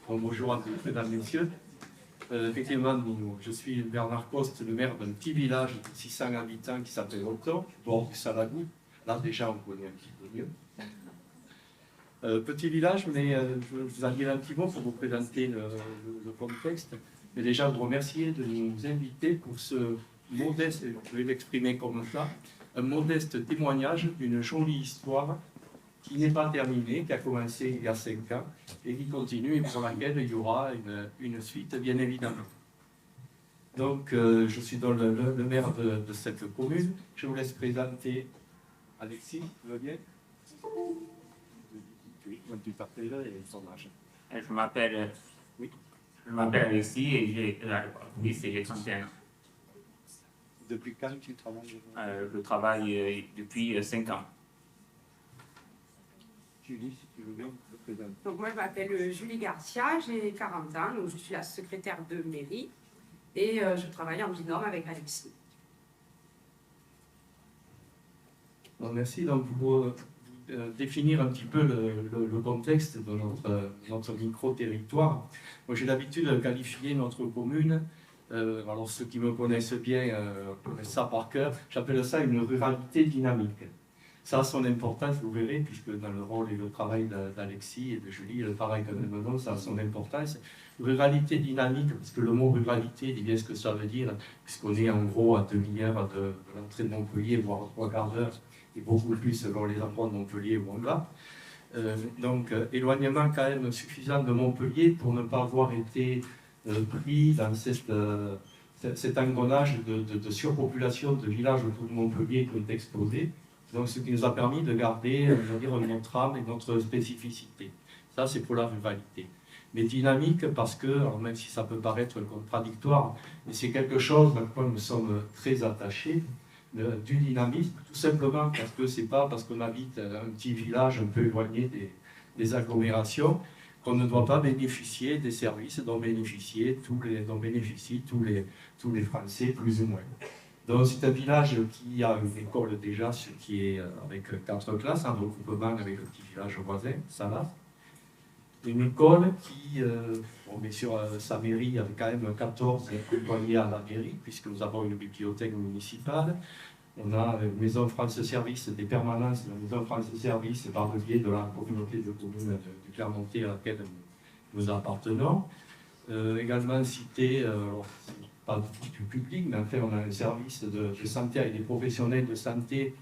Bon, bonjour à tous, mesdames, messieurs. Effectivement, je suis Bernard Coste, le maire d'un petit village de 600 habitants qui s'appelle Auton, bord du Salagou. Là, déjà, on connaît un petit peu mieux. Petit village, mais je vous en dirai un petit mot pour vous présenter le contexte. Mais déjà, vous remercier de nous inviter pour ce modeste, je vais l'exprimer comme ça, un modeste témoignage d'une jolie histoire qui n'est pas terminée, qui a commencé il y a 5 ans et qui continue et pour laquelle il y aura une suite, bien évidemment. Donc, je suis donc le maire de cette commune. Je vous laisse présenter Alexis, tu veux bien? Oui, tu t'appelles et son âge. Je m'appelle Oui. Alexis et j'ai 31 ans. Depuis quand tu travailles? Je travaille depuis 5 ans. Julie, si tu veux bien te présenter. Donc moi, je m'appelle Julie Garcia, j'ai 40 ans, donc je suis la secrétaire de mairie et je travaille en binôme avec Alexis. Donc, merci. Donc, pour définir un petit peu le contexte de notre micro-territoire, moi j'ai l'habitude de qualifier notre commune, alors ceux qui me connaissent bien connaissent ça par cœur, j'appelle ça une ruralité dynamique. Ça a son importance, vous verrez, puisque dans le rôle et le travail d'Alexis et de Julie, le travail que nous menons, ça a son importance. Ruralité dynamique, parce que le mot ruralité dit bien ce que ça veut dire, puisqu'on est en gros à demi-heure de l'entrée de Montpellier, voire 3/4 d'heure, et beaucoup plus selon les endroits de Montpellier où on va. Donc, éloignement quand même suffisant de Montpellier pour ne pas avoir été pris dans cet engrenage de surpopulation de villages autour de Montpellier qui ont explosé. Donc, ce qui nous a permis de garder, notre âme et notre spécificité. Ça, c'est pour la ruralité. Mais dynamique parce que, alors même si ça peut paraître contradictoire, mais c'est quelque chose à quoi nous sommes très attachés, du dynamisme, tout simplement parce que c'est pas parce qu'on habite un petit village un peu éloigné des agglomérations qu'on ne doit pas bénéficier des services dont bénéficient tous les Français, plus ou moins. Donc c'est un village qui a une école déjà, ce qui est avec 4 classes, en regroupement avec le petit village voisin, Salas. Une école qui, on met sur sa mairie avec quand même 14 employés à la mairie, puisque nous avons une bibliothèque municipale. On a une maison France Service, des permanences de la maison France Service par le biais de la communauté de communes du Clermontais à laquelle nous appartenons. Également cité, pas du public, mais en fait on a un service de santé avec des professionnels de santé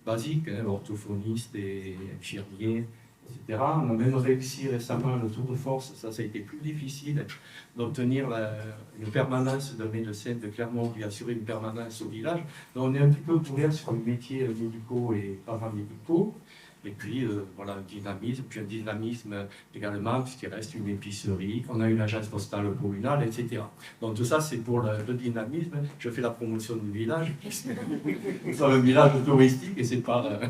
basiques, orthophonistes et infirmiers, etc. On a même réussi récemment le tour de force, ça a été plus difficile, d'obtenir une permanence d'un médecin de Clermont qui assurait une permanence au village. Donc on est un petit peu couvert sur les métiers médicaux et paramédicaux. Et puis voilà, un dynamisme également, puisqu'il reste une épicerie, qu'on a une agence postale communale, etc. Donc tout ça, c'est pour le dynamisme. Je fais la promotion du village. Nous sommes un village touristique et c'est pas...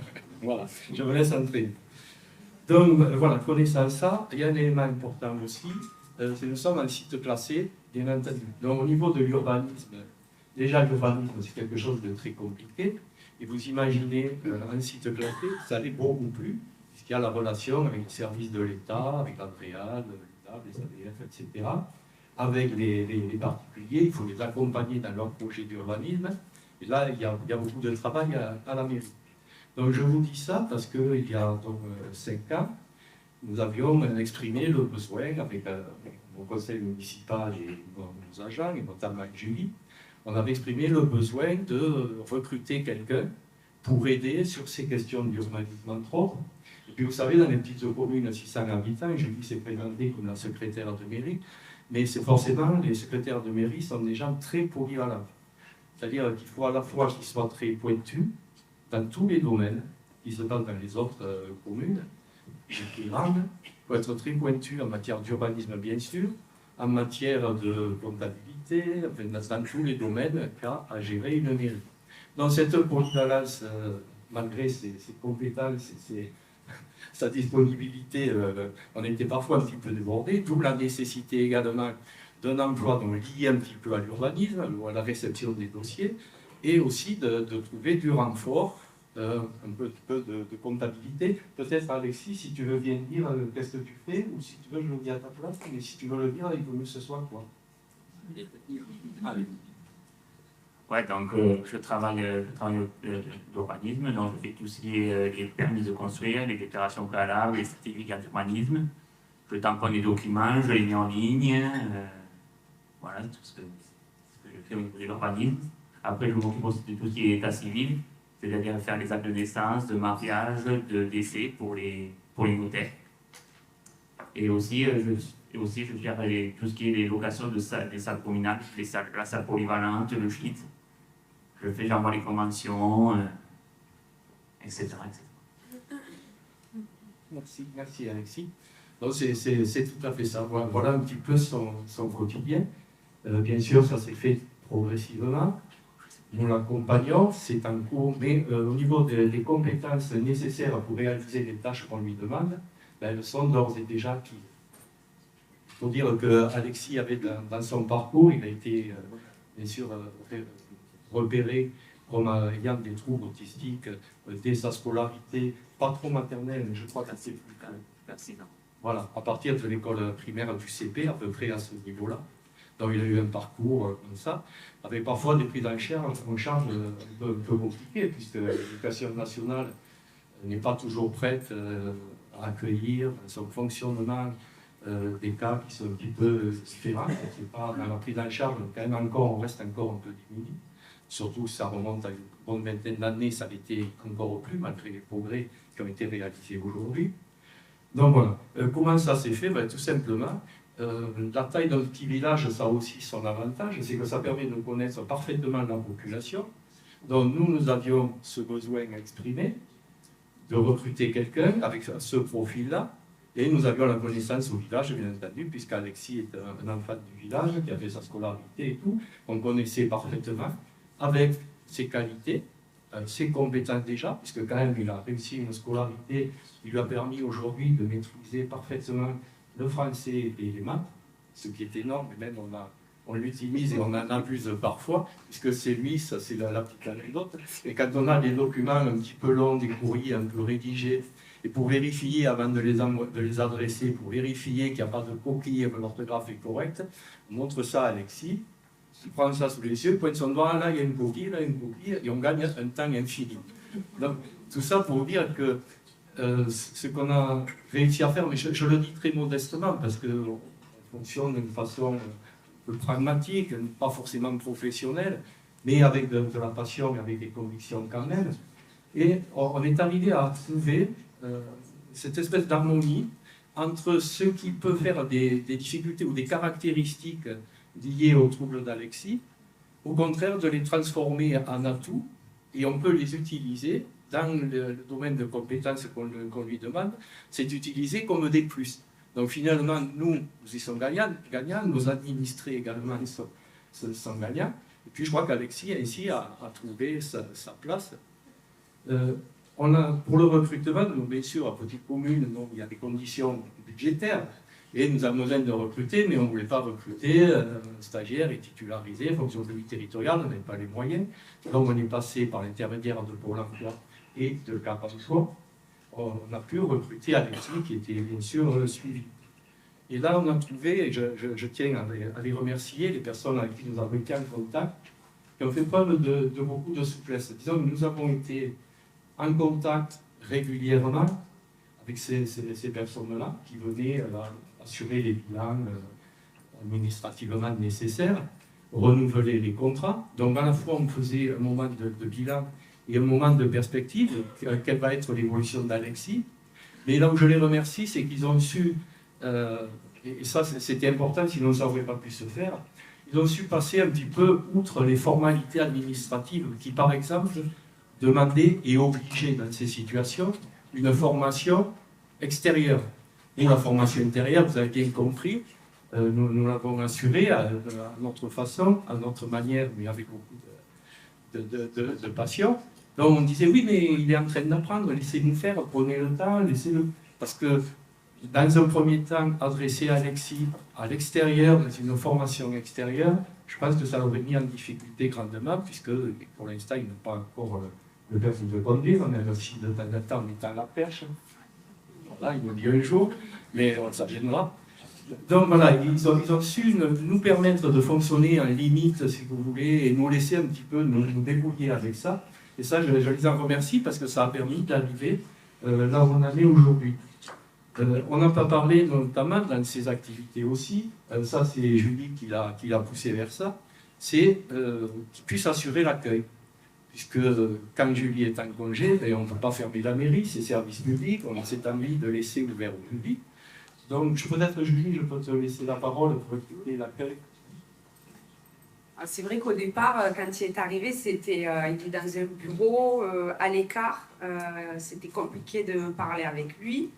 voilà, je vous laisse entrer. Donc voilà, connaissant ça, il y a un élément important aussi, c'est que nous sommes un site classé, bien entendu. Donc au niveau de l'urbanisme, déjà l'urbanisme c'est quelque chose de très compliqué, et vous imaginez un site classé, ça l'est beaucoup plus, puisqu'il y a la relation avec les services de l'État, avec l'ADREAL, l'État, les ADF, etc. Avec les particuliers, il faut les accompagner dans leur projet d'urbanisme, et là il y a beaucoup de travail à la mairie. Donc je vous dis ça parce qu'il y a donc 5 ans, nous avions exprimé le besoin avec mon conseil municipal et nos agents, et notamment Julie, on avait exprimé le besoin de recruter quelqu'un pour aider sur ces questions d'urbanisme entre autres. Et puis vous savez, dans les petites communes à 600 habitants, Julie s'est présentée comme la secrétaire de mairie, mais c'est forcément, les secrétaires de mairie sont des gens très polyvalents. C'est-à-dire qu'il faut à la fois qu'ils soient très pointus, dans tous les domaines qui se passent dans les autres communes, et qui rendent, pour être très pointu en matière d'urbanisme bien sûr, en matière de comptabilité, enfin, dans tous les domaines qu'a à gérer une mairie. Donc cette polyvalence, malgré ses compétences et sa disponibilité, on était parfois un petit peu débordé, d'où la nécessité également d'un emploi lié un petit peu à l'urbanisme ou à la réception des dossiers, et aussi de trouver du renfort un peu de comptabilité. Peut-être Alexis, si tu veux bien dire qu'est-ce que tu fais, ou si tu veux, je le dis à ta place, mais si tu veux le dire, il vaut mieux que ce soit quoi. Allez. Ouais, donc je travaille l'urbanisme, donc je fais tout ce qui est les permis de construire, les déclarations préalables, les certificats d'urbanisme. Je tamponne les documents, je les mets en ligne. Voilà, tout ce que je fais au niveau de l'urbanisme. Après, je m'occupe aussi de tout ce qui est état civil, c'est-à-dire faire les actes de naissance, de mariage, de décès pour les notaires. Et aussi, je gère tout ce qui est les locations des salles communales, la salle polyvalente, le gîte. J'envoie les conventions, etc., etc. Merci Alexis. Donc c'est tout à fait ça. Voilà un petit peu son quotidien. Bien sûr, ça s'est fait progressivement. Nous l'accompagnons, c'est en cours, mais au niveau des compétences nécessaires pour réaliser les tâches qu'on lui demande, elles sont d'ores et déjà acquises. Il faut dire qu'Alexis avait dans son parcours, il a été bien sûr repéré comme ayant des troubles autistiques dès sa scolarité, pas trop maternelle, mais je crois que c'est plus Merci. voilà, à partir de l'école primaire du CP, à peu près à ce niveau-là. Donc il a eu un parcours comme ça, avec parfois des prises en charge un peu compliquées, puisque l'éducation nationale n'est pas toujours prête à accueillir son fonctionnement des cas qui sont un petit peu différents. C'est pas dans la prise en charge, quand même on reste encore un peu diminué. Surtout, ça remonte à une bonne vingtaine d'années, ça l'était encore plus, malgré les progrès qui ont été réalisés aujourd'hui. Donc voilà, comment ça s'est fait? Tout simplement, la taille d'un petit village, ça a aussi son avantage, c'est que ça permet de connaître parfaitement la population. Donc nous avions ce besoin exprimé de recruter quelqu'un avec ce profil-là, et nous avions la connaissance au village, bien entendu, puisqu'Alexis est un enfant du village, qui avait sa scolarité et tout, on connaissait parfaitement, avec ses qualités, ses compétences déjà, puisque quand même il a réussi une scolarité qui lui a permis aujourd'hui de maîtriser parfaitement le français et les maths, ce qui est énorme, et même on l'utilise et on en abuse parfois, puisque c'est lui, ça c'est la petite anecdote, et quand on a des documents un petit peu longs, des courriers un peu rédigés, et pour vérifier avant de les adresser, pour vérifier qu'il n'y a pas de coquille et que l'orthographe est correcte, on montre ça à Alexis, il prend ça sous les yeux, pointe son doigt, là il y a une coquille, là une coquille, et on gagne un temps infini. Donc tout ça pour dire que ce qu'on a réussi à faire, mais je le dis très modestement, parce qu'on fonctionne d'une façon un peu pragmatique, pas forcément professionnelle, mais avec de la passion et avec des convictions quand même. Et on est arrivé à trouver cette espèce d'harmonie entre ce qui peut faire des difficultés ou des caractéristiques liées aux troubles d'Alexis, au contraire de les transformer en atouts, et on peut les utiliser dans le domaine de compétences qu'on lui demande, c'est d'utiliser comme des plus. Donc finalement, nous y sommes gagnants, nos administrés également sont gagnants. Et puis je crois qu'Alexis ainsi a trouvé sa place. Pour le recrutement, bien sûr, à petite commune, il y a des conditions budgétaires, et nous avons besoin de recruter, mais on ne voulait pas recruter un stagiaire et titularisé, fonction publique territoriale, on n'avait pas les moyens. Donc on est passé par l'intermédiaire de Pôle emploi et de Cap emploi. On a pu recruter Alexis, qui était bien sûr suivi. Et là, on a trouvé, et je tiens à les remercier, les personnes avec qui nous avons été en contact, qui ont fait preuve de beaucoup de souplesse. Disons que nous avons été en contact régulièrement avec ces personnes-là, qui venaient assurer les bilans administrativement nécessaires, renouveler les contrats. Donc à la fois, on faisait un moment de bilan et un moment de perspective, quelle va être l'évolution d'Alexis. Mais là où je les remercie, c'est qu'ils ont su, et ça c'était important, sinon ça n'aurait pas pu se faire, ils ont su passer un petit peu outre les formalités administratives qui, par exemple, demandaient et obligeaient dans ces situations une formation extérieure. Et la formation intérieure, vous avez bien compris, nous l'avons assurée à notre façon, à notre manière, mais avec beaucoup de passion. Donc on disait, oui, mais il est en train d'apprendre, laissez-nous faire, prenez le temps, laissez-le. Parce que, dans un premier temps, adresser Alexis à l'extérieur, dans une formation extérieure, je pense que ça l'aurait mis en difficulté grandement, puisque pour l'instant, il n'a pas encore le père de conduire, même si de temps en temps on est à la perche. Voilà, il me dit un jour, mais ça viendra. Donc voilà, ils ont su nous permettre de fonctionner en limite, si vous voulez, et nous laisser un petit peu nous débrouiller avec ça. Et ça, je les en remercie parce que ça a permis d'arriver là où on en est aujourd'hui. On n'a pas parlé notamment dans ses activités aussi, ça c'est Julie qui l'a poussé vers ça, c'est qu'il puisse assurer l'accueil. Puisque quand Julie est en congé, ben, on ne peut pas fermer la mairie, c'est service public, on a cette envie de laisser ouvert au public. Donc peut-être Julie, je peux te laisser la parole pour expliquer l'accueil. C'est vrai qu'au départ, quand il est arrivé, il était dans un bureau à l'écart. C'était compliqué de parler avec lui.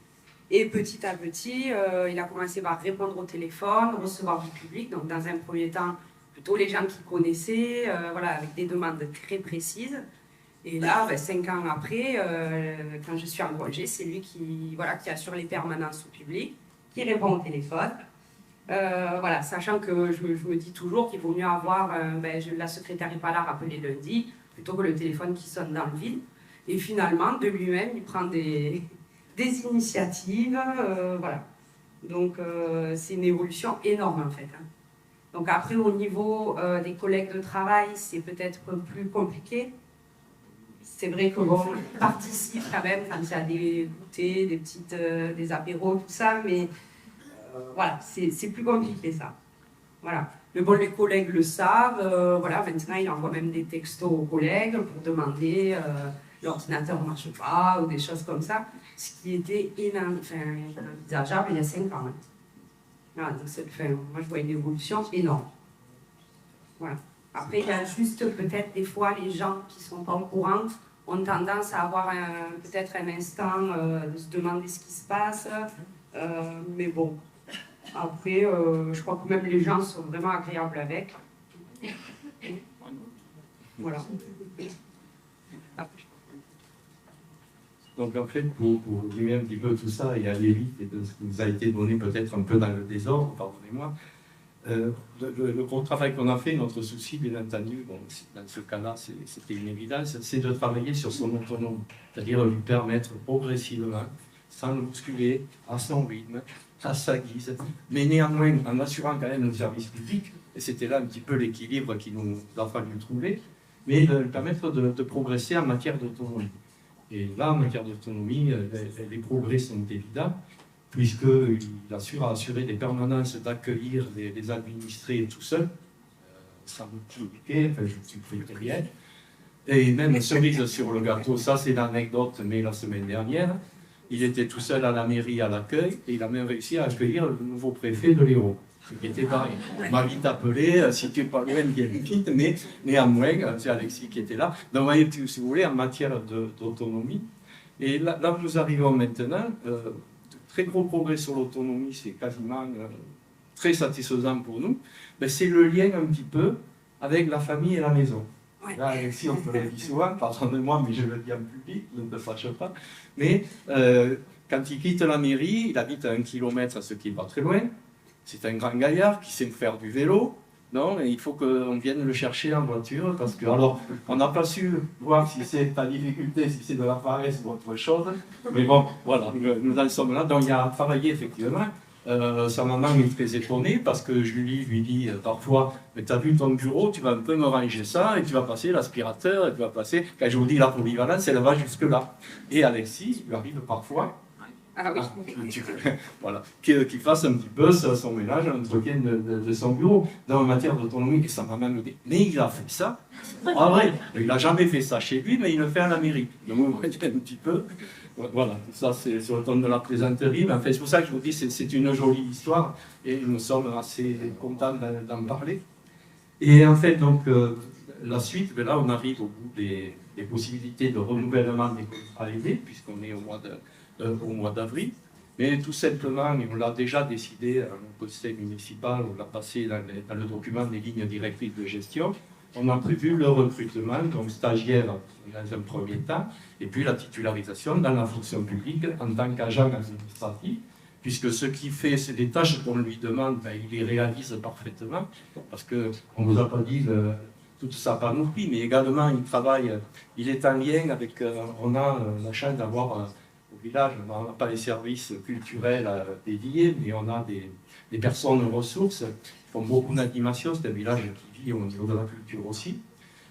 Et petit à petit, il a commencé par répondre au téléphone, recevoir du public. Donc dans un premier temps, plutôt les gens qu'il connaissait, voilà, avec des demandes très précises. Et là, 5 ans après, quand je suis en congé, c'est lui qui assure les permanences au public, qui répond au téléphone. Voilà, sachant que je me dis toujours qu'il vaut mieux avoir la secrétaire n'est pas là, rappeler lundi, plutôt que le téléphone qui sonne dans le vide. Et finalement, de lui-même, il prend des initiatives. Voilà. Donc, c'est une évolution énorme en fait. Hein. Donc après, au niveau des collègues de travail, c'est peut-être plus compliqué. C'est vrai que bon, on participe quand même quand il y a des goûters, des apéros, tout ça, mais voilà, c'est plus compliqué ça. Voilà. Mais bon, les collègues le savent. Voilà, maintenant, il envoie même des textos aux collègues pour demander l'ordinateur ne marche pas ou des choses comme ça, ce qui était inenvisageable il y a 5 ans. Hein. Voilà, donc moi, je vois une évolution énorme. Voilà. Après, il y a juste peut-être des fois les gens qui ne sont pas au courant ont tendance à avoir peut-être un instant de se demander ce qui se passe. Mais bon, après, je crois que même les gens sont vraiment agréables avec. Voilà. Donc en fait, pour résumer un petit peu tout ça et aller vite et de ce qui nous a été donné peut-être un peu dans le désordre, pardonnez-moi, le gros travail qu'on a fait, notre souci, bien entendu, bon, dans ce cas-là, c'était une évidence, c'est de travailler sur son autonomie, c'est-à-dire lui permettre progressivement, sans le bousculer, à son rythme, à sa guise, mais néanmoins en assurant quand même le service public, et c'était là un petit peu l'équilibre qu'il nous a fallu trouver, mais de lui permettre de progresser en matière d'autonomie. Et là, en matière d'autonomie, les progrès sont évidents, puisqu'il assure à assurer des permanences d'accueillir les administrés tout seul, sans multiplier, enfin je ne supprime rien. Et même cerise sur le gâteau, ça c'est l'anecdote, mais la semaine dernière, il était tout seul à la mairie à l'accueil, et il a même réussi à accueillir le nouveau préfet de l'Hérault. Qui était pareil. On m'a vite appelé, si tu es pas loin, viens vite, mais néanmoins, c'est Alexis qui était là. Donc, vous voyez, si vous voulez, en matière d'autonomie. Et là où nous arrivons maintenant, très gros progrès sur l'autonomie, c'est quasiment très satisfaisant pour nous, ben, c'est le lien un petit peu avec la famille et la maison. Ouais. Là, Alexis, on te le dit souvent, pardonnez-moi, mais je le dis en public, ne te fâche pas. Mais quand il quitte la mairie, il habite à 1 kilomètre, ce qui n'est pas très loin. C'est un grand gaillard qui sait faire du vélo, non? Et il faut qu'on vienne le chercher en voiture, parce que, alors, on n'a pas su voir si c'est ta difficulté, si c'est de la paresse ou autre chose, mais bon, voilà, nous en sommes là. Donc, il a travaillé effectivement. Sa maman est très étonnée, parce que Julie lui dit parfois, mais tu as vu ton bureau, tu vas un peu me ranger ça, et tu vas passer l'aspirateur, et tu vas passer, quand je vous dis la polyvalence, elle va jusque-là. Et Alexis, il lui arrive parfois. Ah oui. Voilà, qu'il fasse un petit peu son ménage, un entretien de son bureau. Dans la matière d'autonomie, sa maman me dit, mais il a fait ça. Ah vrai, il n'a jamais fait ça chez lui, mais il le fait à la mairie. Donc vous voyez un petit peu. Voilà, ça c'est sur le ton de la plaisanterie. Mais enfin, c'est pour ça que je vous dis, c'est une jolie histoire et nous sommes assez contents d'en parler. Et en fait, donc, la suite, ben là, on arrive au bout des possibilités de renouvellement des contrats aidés, puisqu'on est au mois d'avril, mais tout simplement, et on l'a déjà décidé au conseil municipal, on l'a passé dans le document des lignes directrices de gestion, on a prévu le recrutement, donc stagiaire dans un premier temps, et puis la titularisation dans la fonction publique en tant qu'agent administratif, puisque ce qui fait, c'est des tâches qu'on lui demande, ben, il les réalise parfaitement, parce qu'on ne vous a pas dit toute sa panoplie, mais également il est en lien avec, on a la chance d'avoir au village, on n'a pas les services culturels dédiés, mais on a des personnes ressources qui font beaucoup d'animation, c'est un village qui vit au niveau de la culture aussi.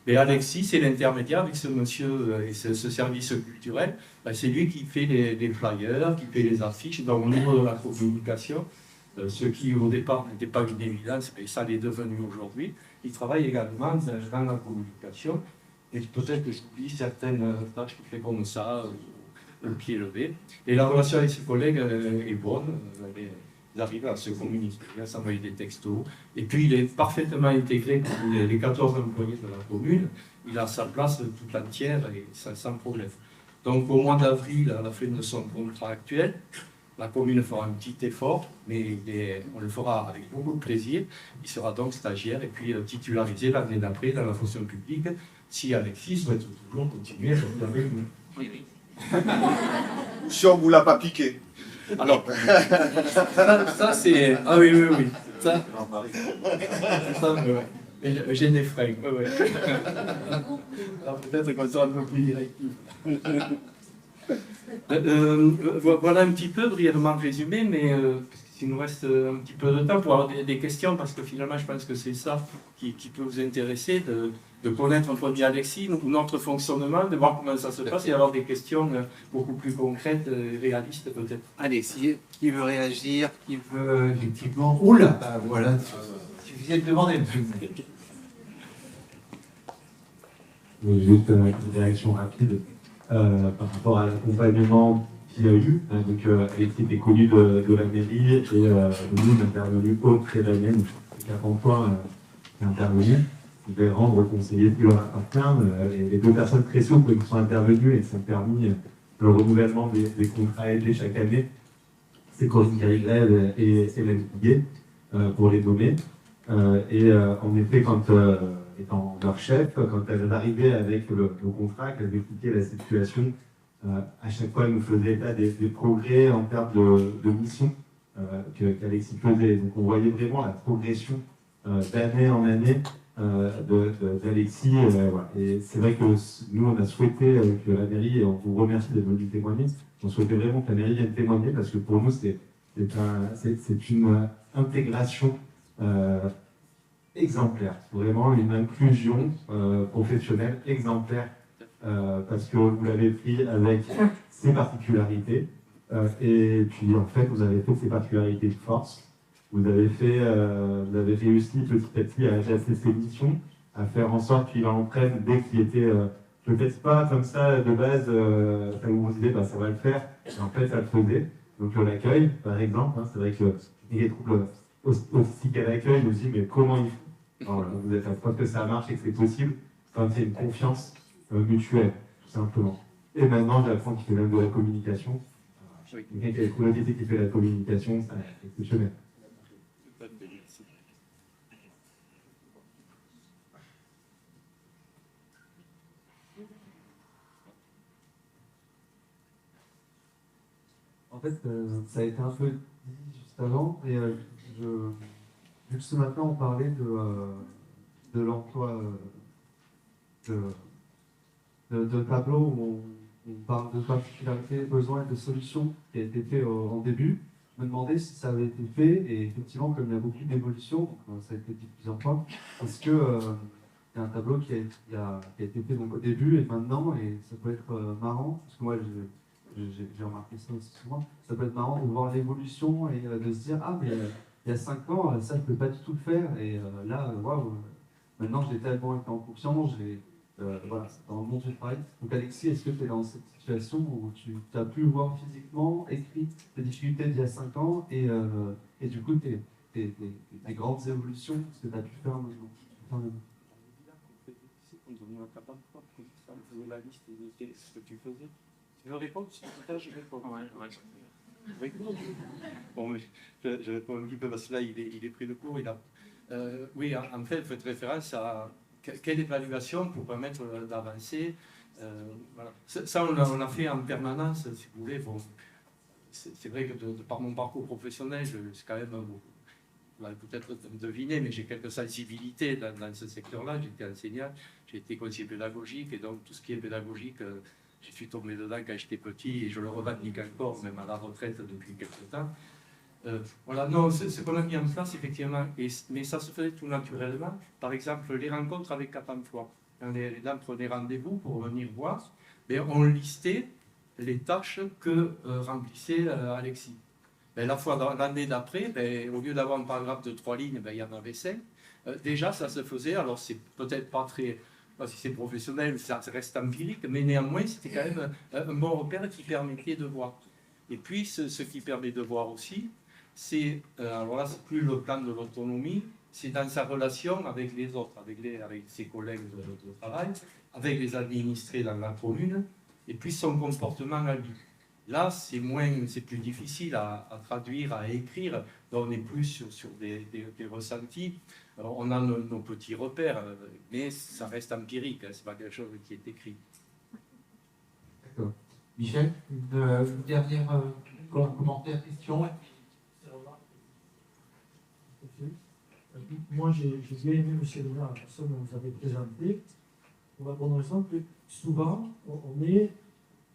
Mais Alexis, c'est l'intermédiaire avec ce monsieur et ce service culturel. Ben, c'est lui qui fait les flyers, qui fait les affiches dans le niveau de la communication. Ce qui au départ n'était pas une évidence, mais ça l'est devenu aujourd'hui. Il travaille également dans la communication. Et peut-être que j'oublie certaines tâches qu'il fait comme ça, le pied levé. Et la relation avec ses collègues est bonne. Ils arrivent à se communiquer, à s'envoyer des textos. Et puis, il est parfaitement intégré pour les 14 employés de la commune. Il a sa place toute entière et sans problème. Donc, au mois d'avril, à la fin de son contrat actuel, la commune fera un petit effort, mais on le fera avec beaucoup de plaisir. Il sera donc stagiaire et puis titularisé l'année d'après dans la fonction publique, si Alexis souhaite toujours continuer avec nous. Oui, oui. Si on ne vous l'a pas piqué. Alors, ça c'est... Ah oui, oui, oui. Ça, j'ai des freins. Ouais. Alors peut-être qu'on sera un peu plus directif. Voilà un petit peu brièvement résumé, mais il nous reste un petit peu de temps pour avoir des questions, parce que finalement je pense que c'est ça qui peut vous intéresser, de connaître un peu bien Alexis, notre fonctionnement, de voir comment ça se passe et avoir des questions beaucoup plus concrètes et réalistes peut-être. Allez, qui veut réagir, qui veut effectivement... Oula, bah voilà, il suffisait de demander. Juste une réaction rapide par rapport à l'accompagnement qu'il y a eu. Donc, Alexis était connu de la mairie et nous, on est intervenu auprès de la mairie. Donc, Cap-Emploi est intervenu. Vous devez rendre conseiller qui leur appartient. Les deux personnes très souples qui sont intervenues et qui ont permis le renouvellement des contrats aidés chaque année, c'est Corinne Garrigrève et Hélène Piguet, pour les nommer. En effet, quand étant leur chef, quand elles arrivaient avec le contrat, qu'elles expliquaient la situation, à chaque fois, elles nous faisaient état des progrès en termes de mission qu'Alexis faisait. Donc, on voyait vraiment la progression d'année en année d'Alexis. Voilà. Et c'est vrai que nous, on a souhaité que la mairie, et on vous remercie d'être venu témoigner, on souhaitait vraiment que la mairie vienne témoigner, parce que pour nous, c'est une intégration exemplaire, vraiment une inclusion professionnelle exemplaire, parce que vous l'avez pris avec ses particularités, et puis en fait vous avez fait ses particularités de force, vous avez réussi petit à petit à adapter ses missions, à faire en sorte qu'il en prenne dès qu'il était peut-être pas comme ça de base, ça vous disait bah, ça va le faire, et en fait ça le faisait. Donc l'accueil par exemple, hein, c'est vrai que les troubles aussi qu'à l'accueil, nous dit mais comment il faut. Alors, vous êtes à preuve que ça marche et que c'est possible quand il y a une confiance mutuelle, tout simplement. Et maintenant, j'apprends qu'il fait même de la communication. Quelqu'un qui a trouvé la qui fait la communication, c'est exceptionnel. En fait, ça a été un peu dit juste avant, et vu que ce matin on parlait de l'emploi de tableau où on parle de particularités, besoins et de solutions qui a été fait en début, je me demandais si ça avait été fait, et effectivement, comme il y a beaucoup d'évolutions, ça a été dit plusieurs fois, est-ce que il y a un tableau qui a été fait donc, au début et maintenant, et ça peut être marrant, parce que moi j'ai remarqué ça aussi souvent, ça peut être marrant de voir l'évolution et de se dire ah mais il y a 5 ans ça je ne peux pas du tout le faire, et là waouh, maintenant j'ai tellement été en confiance, voilà, c'est dans le monde du travail. Donc Alexis, est-ce que tu es dans cette situation où tu as pu voir physiquement, écrit tes difficultés d'il y a 5 ans et du coup tes grandes évolutions, ce que tu as pu faire maintenant? La liste de ce que tu faisais. Tu veux répondre? Je réponds. Oui. Bon, mais je réponds un petit peu parce que là, il est pris de court. Oui, en fait, vous faites référence à quelle évaluation pour permettre d'avancer. Voilà. Ça, on a fait en permanence, si vous voulez. Bon, c'est vrai que par mon parcours professionnel, c'est quand même vous l'avez peut-être deviné, mais j'ai quelques sensibilités dans ce secteur-là. J'étais enseignant, j'ai été conseiller pédagogique, et donc tout ce qui est pédagogique, je suis tombé dedans quand j'étais petit, et je le revendique encore, même à la retraite depuis quelques temps. Voilà, non, ce qu'on a mis en place, effectivement, mais ça se faisait tout naturellement. Par exemple, les rencontres avec Cap Emploi. Quand les dames prenaient rendez-vous pour venir voir, mais on listait les tâches que remplissait Alexis. Ben, la fois l'année d'après, ben, au lieu d'avoir un paragraphe de 3 lignes, ben, il y en avait 5. Déjà, ça se faisait. Alors, c'est peut-être pas très... Si c'est professionnel, ça reste empirique, mais néanmoins, c'était quand même un bon repère qui permettait de voir. Et puis, ce qui permet de voir aussi, c'est, alors là, c'est plus le plan de l'autonomie, c'est dans sa relation avec les autres, avec ses collègues de travail, avec les administrés dans la commune, et puis son comportement à lui. Là, c'est plus difficile à traduire, à écrire. Donc, on est plus sur des ressentis. Alors, on a nos petits repères, mais ça reste empirique. Hein, c'est pas quelque chose qui est écrit. D'accord. Michel, une dernière commentaire, question. Moi, j'ai bien aimé M. Léonard, la personne que vous avez présentée, pour la bonne raison que souvent, on est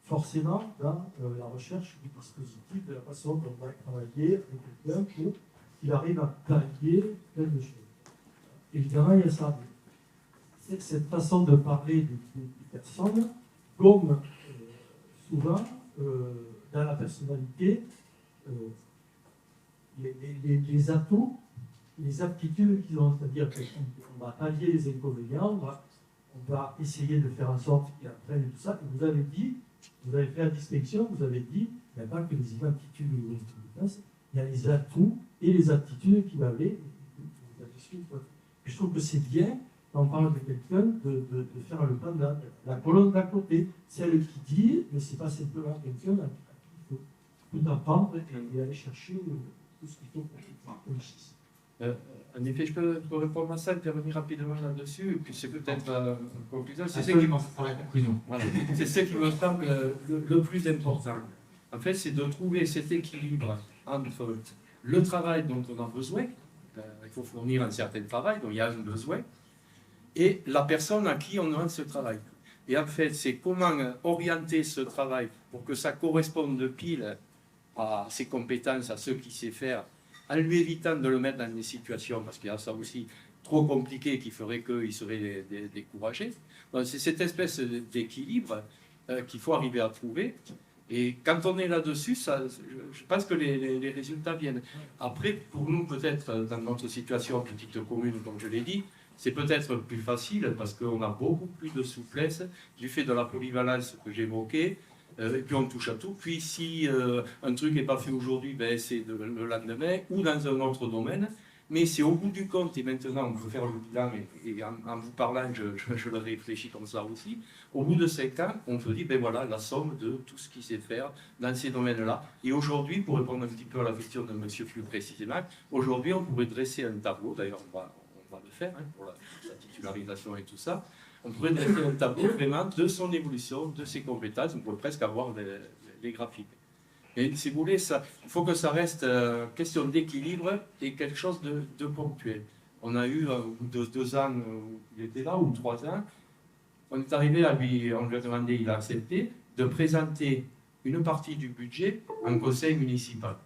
forcément dans la recherche du dispositif, de la façon dont on va travailler avec quelqu'un pour qu'il arrive à pallier plein de choses. Évidemment, il y a ça. Cette façon de parler des personnes, comme souvent, dans la personnalité, les atouts, les aptitudes qu'ils ont, c'est-à-dire qu'on va pallier les inconvénients, on va essayer de faire en sorte qu'ils apprennent tout ça. Et vous avez fait la distinction, vous avez dit, il n'y a pas que les aptitudes ou les compétences, il y a les atouts et les aptitudes qui va aller. Et je trouve que c'est bien, quand on parle de quelqu'un, de faire le plan de la colonne d'à côté. Celle qui dit, mais ce n'est pas simplement quelqu'un à qui il faut tout apprendre et aller chercher tout ce qu'il faut pour réussir. En effet, je peux répondre à ça et revenir rapidement là-dessus, et puis c'est peut-être une conclusion. C'est ce qui me semble le plus important. En fait, c'est de trouver cet équilibre entre le travail dont on a besoin, il faut fournir un certain travail, donc il y a un besoin, et la personne à qui on demande ce travail. Et en fait, c'est comment orienter ce travail pour que ça corresponde pile à ses compétences, à ce qu'il sait faire, en lui évitant de le mettre dans des situations, parce qu'il y a ça aussi trop compliqué qui ferait qu'il serait découragé. Donc, c'est cette espèce d'équilibre qu'il faut arriver à trouver. Et quand on est là-dessus, je pense que les résultats viennent. Après, pour nous, peut-être, dans notre situation petite commune, comme je l'ai dit, c'est peut-être plus facile parce qu'on a beaucoup plus de souplesse du fait de la polyvalence que j'évoquais. Et puis on touche à tout. Puis si un truc n'est pas fait aujourd'hui, ben, c'est le lendemain ou dans un autre domaine. Mais c'est au bout du compte, et maintenant on peut faire le bilan, et en vous parlant, je le réfléchis comme ça aussi. Au bout de 5 ans, on se dit, ben voilà, la somme de tout ce qu'il sait faire dans ces domaines-là. Et aujourd'hui, pour répondre un petit peu à la question de monsieur plus précisément, aujourd'hui on pourrait dresser un tableau, d'ailleurs on va le faire, hein, pour la titularisation et tout ça. On pourrait dresser un tableau vraiment de son évolution, de ses compétences, on pourrait presque avoir les graphiques. Et si vous voulez, il faut que ça reste question d'équilibre et quelque chose de ponctuel. On a eu, au bout de 2 ans où il était là, ou 3 ans, on est arrivé on lui a demandé, il a accepté, de présenter une partie du budget en conseil municipal.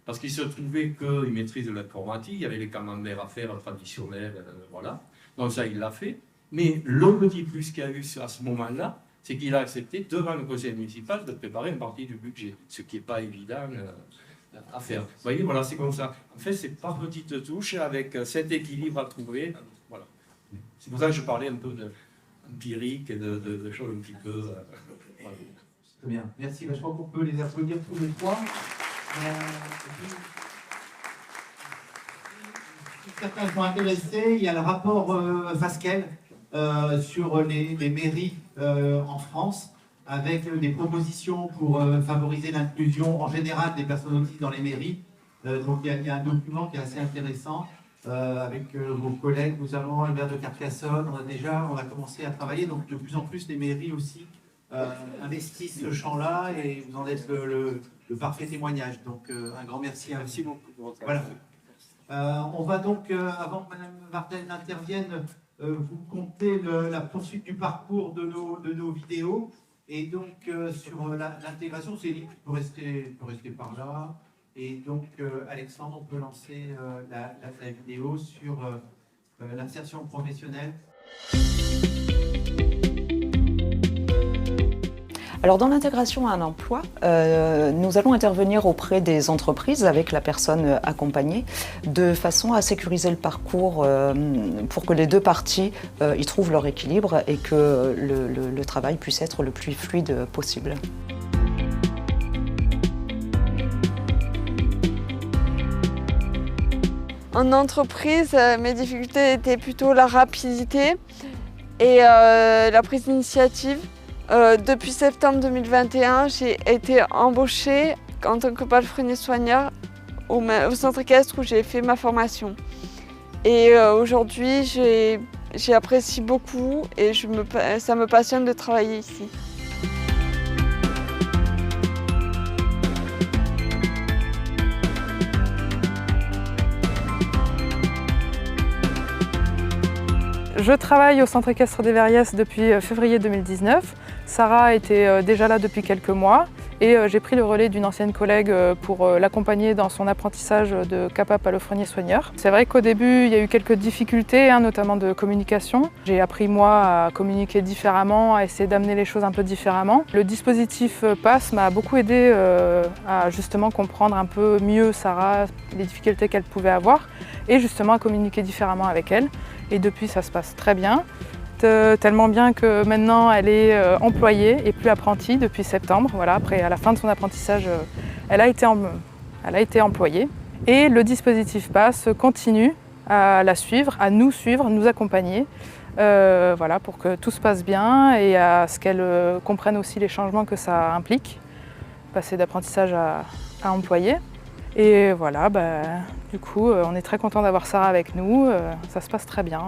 Parce qu'il se trouvait qu'il maîtrise l'informatique, il y avait les camemberts à faire traditionnels, voilà. Donc ça, il l'a fait. Mais le petit plus qu'il y a eu à ce moment-là, c'est qu'il a accepté, devant le conseil municipal, de préparer une partie du budget, ce qui n'est pas évident à faire. Vous voyez, voilà, c'est comme ça. En fait, c'est par petites touches, avec cet équilibre à trouver. Voilà. C'est pour ça que je parlais un peu d'empirique et de choses un petit peu... voilà. Très bien, merci. Je crois qu'on peut les applaudir tous les trois. Certains sont intéressés. Il y a le rapport Fasquelle sur les mairies en France, avec des propositions pour favoriser l'inclusion en général des personnes autistes dans les mairies. Donc il y a un document qui est assez intéressant avec vos collègues, notamment le maire de Carcassonne. On a commencé à travailler, donc de plus en plus les mairies aussi investissent ce champ-là, et vous en êtes le parfait témoignage. Donc un grand merci à vous. Merci beaucoup. Voilà. On va donc, avant que Mme Varden n'intervienne, vous compter la poursuite du parcours de nos vidéos. Et donc, sur l'intégration, Céline peut rester par là. Et donc, Alexandre, on peut lancer la vidéo sur l'insertion professionnelle. Alors dans l'intégration à un emploi, nous allons intervenir auprès des entreprises avec la personne accompagnée de façon à sécuriser le parcours pour que les deux parties y trouvent leur équilibre et que le travail puisse être le plus fluide possible. En entreprise, mes difficultés étaient plutôt la rapidité et la prise d'initiative. Depuis septembre 2021, j'ai été embauchée en tant que palefrenier-soigneur au centre équestre où j'ai fait ma formation. Et aujourd'hui, j'apprécie beaucoup et ça me passionne de travailler ici. Je travaille au Centre équestre des Verrières depuis février 2019. Sarah était déjà là depuis quelques mois et j'ai pris le relais d'une ancienne collègue pour l'accompagner dans son apprentissage de CAPA palefrenier-soigneur. C'est vrai qu'au début, il y a eu quelques difficultés, notamment de communication. J'ai appris moi à communiquer différemment, à essayer d'amener les choses un peu différemment. Le dispositif PASS m'a beaucoup aidé à justement comprendre un peu mieux Sarah, les difficultés qu'elle pouvait avoir et justement à communiquer différemment avec elle. Et depuis, ça se passe très bien. Tellement bien que maintenant, elle est employée et plus apprentie depuis septembre. Voilà, après, à la fin de son apprentissage, elle a été employée. Et le dispositif PASS continue à la suivre, à nous suivre, nous accompagner. Voilà, pour que tout se passe bien et à ce qu'elle comprenne aussi les changements que ça implique, passer d'apprentissage à employé. Et voilà, du coup, on est très content d'avoir Sarah avec nous, ça se passe très bien.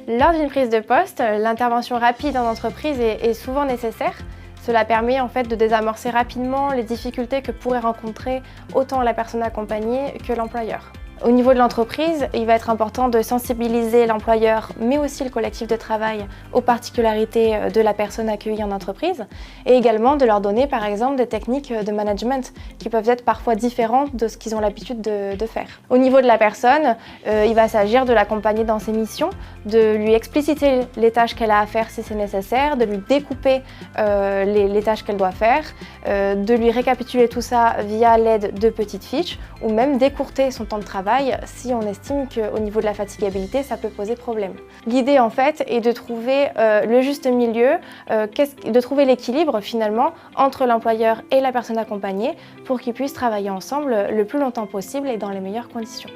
Lors d'une prise de poste, l'intervention rapide en entreprise est souvent nécessaire. Cela permet en fait de désamorcer rapidement les difficultés que pourrait rencontrer autant la personne accompagnée que l'employeur. Au niveau de l'entreprise, il va être important de sensibiliser l'employeur, mais aussi le collectif de travail, aux particularités de la personne accueillie en entreprise, et également de leur donner par exemple des techniques de management qui peuvent être parfois différentes de ce qu'ils ont l'habitude de faire. Au niveau de la personne, il va s'agir de l'accompagner dans ses missions, de lui expliciter les tâches qu'elle a à faire si c'est nécessaire, de lui découper les tâches qu'elle doit faire, de lui récapituler tout ça via l'aide de petites fiches, ou même d'écourter son temps de travail si on estime qu'au niveau de la fatigabilité, ça peut poser problème. L'idée en fait est de trouver le juste milieu, de trouver l'équilibre finalement entre l'employeur et la personne accompagnée pour qu'ils puissent travailler ensemble le plus longtemps possible et dans les meilleures conditions.